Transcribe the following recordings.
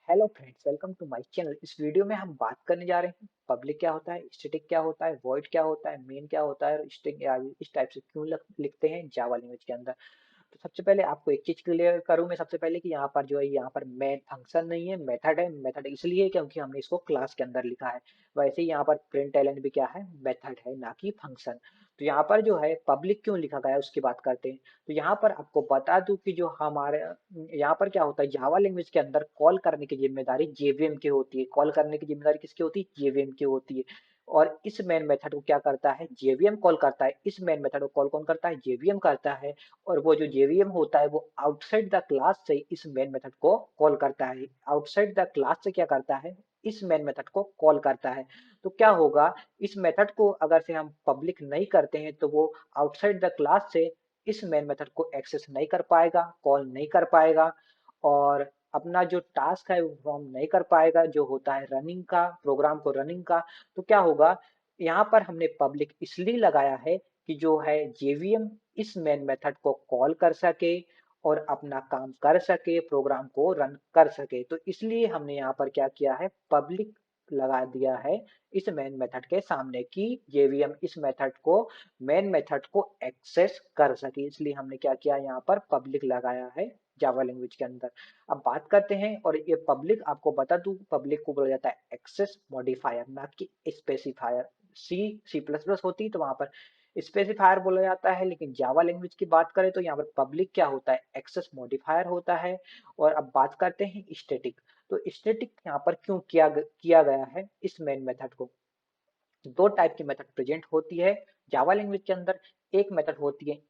Hello friends, welcome to my channel. इस video में हम बात करने जा रहे हैं पब्लिक क्या होता है, स्टैटिक क्या होता है, वॉइड क्या होता है, मेन क्या होता है और स्ट्रिंग इस टाइप से क्यों लिखते हैं जावा लैंग्वेज के अंदर। तो सबसे पहले आपको एक चीज क्लियर करूं मैं सबसे पहले कि यहाँ पर जो है यहाँ पर मेन फंक्शन नहीं है, मेथड है। मेथड इसलिए क्योंकि हमने इसको क्लास के अंदर लिखा है। वैसे ही यहाँ पर प्रिंट एलन भी क्या है, मेथड है, ना कि फंक्शन। तो यहाँ पर जो है पब्लिक क्यों लिखा गया है उसकी बात करते हैं। तो यहाँ पर आपको बता दूं कि जो हमारे यहाँ पर क्या होता है, जावा लैंग्वेज के अंदर कॉल करने की जिम्मेदारी जेवीएम की होती है। कॉल करने की जिम्मेदारी किसकी होती है? जेवीएम की होती है। और इस मेन मेथड को क्या करता है? जेवीएम कॉल करता है। इस मेन मेथड को कॉल कौन करता है? जेवीएम करता है। और वो जो जेवीएम होता है वो आउटसाइड द क्लास से इस मेन मेथड को कॉल करता है। आउटसाइड द क्लास से क्या करता है? इस मेन मेथड को कॉल करता है। तो क्या होगा, इस मेथड को अगर से हम पब्लिक नहीं करते हैं तो वो आउटसाइड द क्लास से इस मेन मेथड को एक्सेस नहीं कर पाएगा, कॉल नहीं कर पाएगा और अपना जो टास्क है वो हम नहीं कर पाएगा, जो होता है रनिंग का, प्रोग्राम को रनिंग का। तो क्या होगा, यहाँ पर हमने पब्लिक इसलिए लगाया है कि जो है जेवीएम इस मेन मेथड को कॉल कर सके और अपना काम कर सके, प्रोग्राम को रन कर सके। तो इसलिए हमने यहाँ पर क्या किया है, पब्लिक लगा दिया है इस मेन मेथड के सामने कि जेवीएम इस मेथड को, मेन मेथड को एक्सेस कर सके। इसलिए हमने क्या किया, यहाँ पर पब्लिक लगाया है जावा लैंग्वेज के अंदर। अब बात करते हैं, और ये पब्लिक आपको बता दूं, पब्लिक को बोला जाता है एक्सेस मॉडिफायर, ना कि स्पेसिफायर। सी प्लस प्लस होती तो वहां पर स्पेसिफायर बोला जाता है, लेकिन जावा लैंग्वेज की बात करें तो यहाँ पर पब्लिक क्या होता है, एक्सेस मॉडिफायर होता है। और अब बात करते हैं स्टैटिक। तो स्टैटिक यहाँ पर क्यों किया गया है इस मेन मेथड को? दो टाइप की मेथड प्रेजेंट होती है जावा लैंग्वेज के अंदर। एक मेथड होती है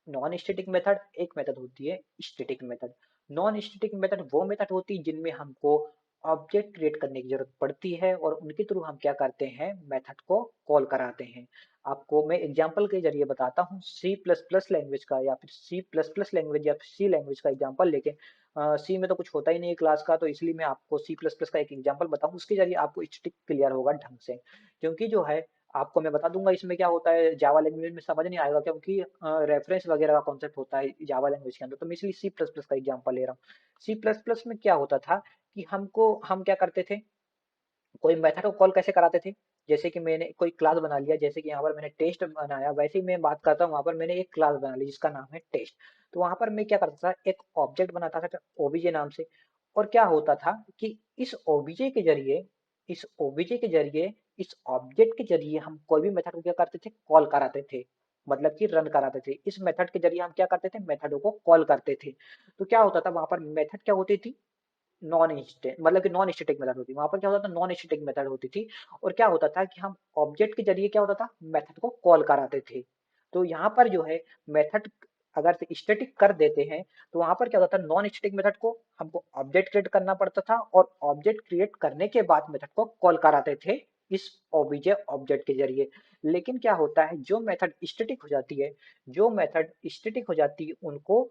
नॉन स्टैटिक मेथड, एक मेथड होती है static method. Non static method वो मेथड होती है जिनमें हमको ऑब्जेक्ट क्रिएट करने की जरूरत पड़ती है और उनके थ्रू हम क्या करते हैं, मेथड को कॉल कराते हैं। आपको मैं एग्जांपल के जरिए बताता हूँ, सी प्लस प्लस लैंग्वेज का या फिर सी प्लस प्लस लैंग्वेज या सी लैंग्वेज का एग्जांपल लेके। सी में तो कुछ होता ही नहीं है क्लास का, तो इसलिए मैं आपको सी प्लस प्लस का एक एग्जांपल बताऊँ, उसके जरिए आपको स्टिक क्लियर होगा ढंग से। क्योंकि जो है आपको मैं बता दूंगा इसमें क्या होता है, जावा लैंग्वेज में समझ नहीं आएगा क्योंकि रेफरेंस वगैरह का कॉन्सेप्ट होता है जावा लैंग्वेज के अंदर। तो मैं इसलिए सी प्लस प्लस का एग्जांपल ले रहा हूँ। सी प्लस प्लस में क्या होता था कि हम क्या करते थे, कोई मेथड को कॉल कैसे कराते थे। जैसे कि मैंने कोई क्लास बना लिया, जैसे कि यहाँ पर मैंने टेस्ट बनाया, वैसे ही मैं बात करता हूँ, वहां पर मैंने एक क्लास बना ली जिसका नाम है टेस्ट। तो वहां पर मैं क्या करता था, एक ऑब्जेक्ट बनाता था ओबीजे नाम से। और क्या होता था कि इस ओबीजे के जरिए, इस ओबीजे के जरिए, इस ऑब्जेक्ट के जरिए हम कोई भी मेथड को क्या करते थे, कॉल कराते थे। मतलब कि रन कराते थे। इस मेथड के जरिए हम क्या करते थे, मेथडों को कॉल करते थे। तो क्या होता था वहां पर, मेथड क्या होती थी, नॉन स्टैटिक, मतलब कि नॉन स्टैटिक मेथड होती, वहां पर क्या होता था, नॉन स्टैटिक मेथड होती थी। और क्या होता था कि हम ऑब्जेक्ट के जरिए क्या होता था, मेथड को कॉल कराते थे। तो यहाँ पर जो है मेथड अगर से स्टैटिक कर देते हैं तो वहां पर क्या होता था, नॉन स्टैटिक मेथड को हमको ऑब्जेक्ट क्रिएट करना पड़ता था और ऑब्जेक्ट क्रिएट करने के बाद मेथड को कॉल कराते थे इस ओबीजे ऑब्जेक्ट के जरिए। लेकिन क्या होता है, जो मेथड स्टैटिक हो जाती है, जो मेथड स्टैटिक हो जाती है उनको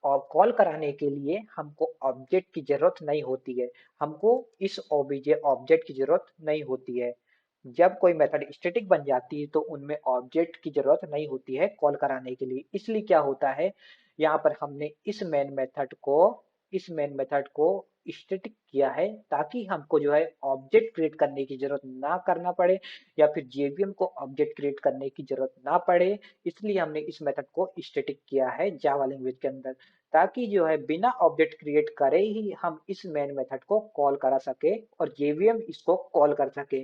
और कॉल कराने के लिए हमको ऑब्जेक्ट की जरूरत नहीं होती है। हमको इस ओबीजे ऑब्जेक्ट की जरूरत नहीं होती है। जब कोई मेथड स्टैटिक बन जाती है तो उनमें ऑब्जेक्ट की जरूरत नहीं होती है कॉल कराने के लिए। इसलिए क्या होता है, यहाँ पर हमने इस मेन मेथड को स्टैटिक किया है ताकि हमको जो है ऑब्जेक्ट क्रिएट करने की जरूरत ना करना पड़े या फिर जेवीएम को ऑब्जेक्ट क्रिएट करने की जरूरत ना पड़े। इसलिए हमने इस मेथड को स्टैटिक किया है जावा लैंग्वेज के अंदर, ताकि जो है बिना ऑब्जेक्ट क्रिएट करे ही हम इस मेन मेथड को कॉल करा सके और जेवीएम इसको कॉल कर सके।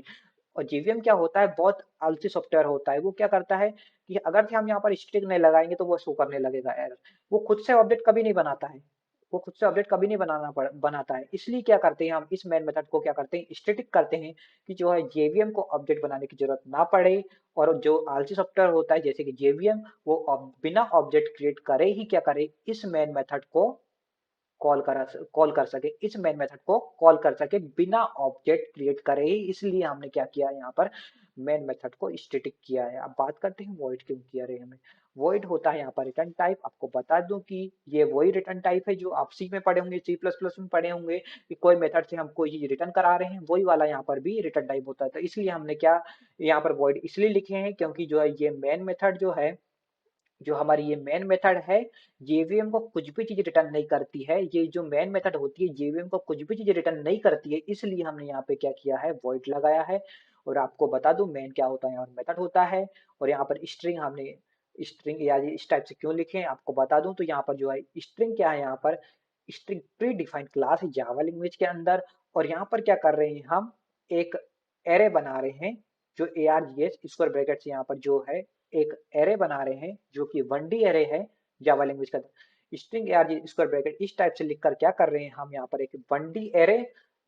और जेवीएम क्या होता है, बहुत आलसी सॉफ्टवेयर होता है। वो क्या करता है कि अगर से हम यहाँ पर स्ट्रिंग नहीं लगाएंगे तो वो शो करने लगेगा एरर। वो खुद से ऑब्जेक्ट कभी नहीं बनाता है, वो खुद से ऑब्जेक्ट कभी नहीं बनाता है। इसलिए क्या करते हैं, हम इस मेन मेथड को क्या करते हैं, स्टैटिक करते हैं कि जो है जेवीएम को ऑब्जेक्ट बनाने की जरूरत ना पड़े। और जो आलसी सॉफ्टवेयर होता है जैसे कि जेवीएम, वो बिना ऑब्जेक्ट क्रिएट करे ही क्या करे, इस मेन मेथड को कॉल कर सके, इस मेन मेथड को कॉल कर सके बिना ऑब्जेक्ट क्रिएट करे ही। इसलिए हमने क्या किया यहाँ पर, मेन मेथड को स्टैटिक किया है। अब बात करते हैं वॉइड क्यों किया रहे हमें। वॉइड होता है यहाँ पर रिटर्न टाइप। आपको बता दूं कि ये वही रिटर्न टाइप है जो आप सी में पढ़े होंगे, सी प्लस प्लस में पढ़े होंगे कि कोई मेथड से हम कोई चीज रिटर्न करा रहे हैं, वही वाला यहाँ पर भी रिटर्न टाइप होता है। तो इसलिए हमने क्या यहाँ पर वॉइड इसलिए लिखे हैं क्योंकि जो है ये मेन मेथड जो है जो हमारी ये मेन मेथड है, जेवीएम को कुछ भी चीज रिटर्न नहीं करती है। ये जो मेन मेथड होती है जेवीएम को कुछ भी चीज रिटर्न नहीं करती है, इसलिए हमने यहाँ पे क्या किया है, वॉइड लगाया है। और आपको बता दूं मेन क्या होता है, यहाँ मेथड होता है। और यहाँ पर स्ट्रिंग हमने स्ट्रिंग या इस टाइप से क्यों लिखे हैं आपको बता दूं, तो यहाँ पर जो है स्ट्रिंग क्या है, यहाँ पर स्ट्रिंग प्री डिफाइंड क्लास है जावा लैंग्वेज के अंदर। और यहाँ पर क्या कर रहे हैं, हम एक एरे बना रहे हैं, जो A R G S square bracket से यहाँ पर जो है एक एरे बना रहे हैं, जो कि 1D एरे है जावा लैंग्वेज का। String A R G square bracket इस टाइप से लिखकर क्या कर रहे हैं, हम यहाँ पर एक 1D एरे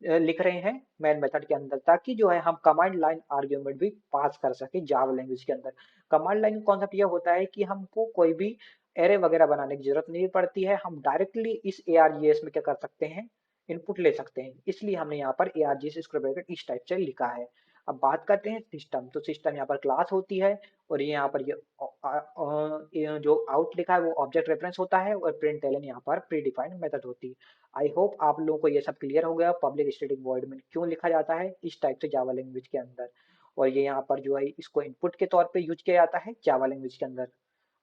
लिख रहे हैं मेन मेथड के अंदर, ताकि जो है हम कमांड लाइन आर्ग्यूमेंट भी पास कर सके जावा लैंग्वेज के अंदर। कमांड लाइन कॉन्सेप्ट ये होता है कि हमको कोई भी एरे वगैरह बनाने की जरूरत नहीं पड़ती है, हम डायरेक्टली इस ए आर जी एस में क्या कर सकते हैं, इनपुट ले सकते हैं। इसलिए हमने यहाँ पर A R G S square bracket इस टाइप से लिखा है। अब बात करते हैं सिस्टम, तो सिस्टम यहाँ पर क्लास होती है। और ये यहाँ पर ये जो आउट लिखा है वो ऑब्जेक्ट रेफरेंस होता है, और प्रिंट एलन यहाँ पर प्री डिफाइंड मेथड होती है। आई होप आप लोगों को ये सब क्लियर हो गया, पब्लिक स्टैटिक वॉइड में क्यों लिखा जाता है इस टाइप से जावा लैंग्वेज के अंदर। और ये यहाँ पर जो है इसको इनपुट के तौर पे यूज किया जाता है जावा लैंग्वेज के अंदर।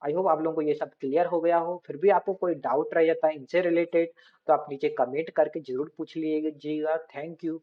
आई होप आप लोगों को ये सब क्लियर हो गया हो। फिर भी आपको कोई डाउट रह जाता है इनसे रिलेटेड, तो आप नीचे कमेंट करके जरूर पूछ लीजिएगा। Thank you.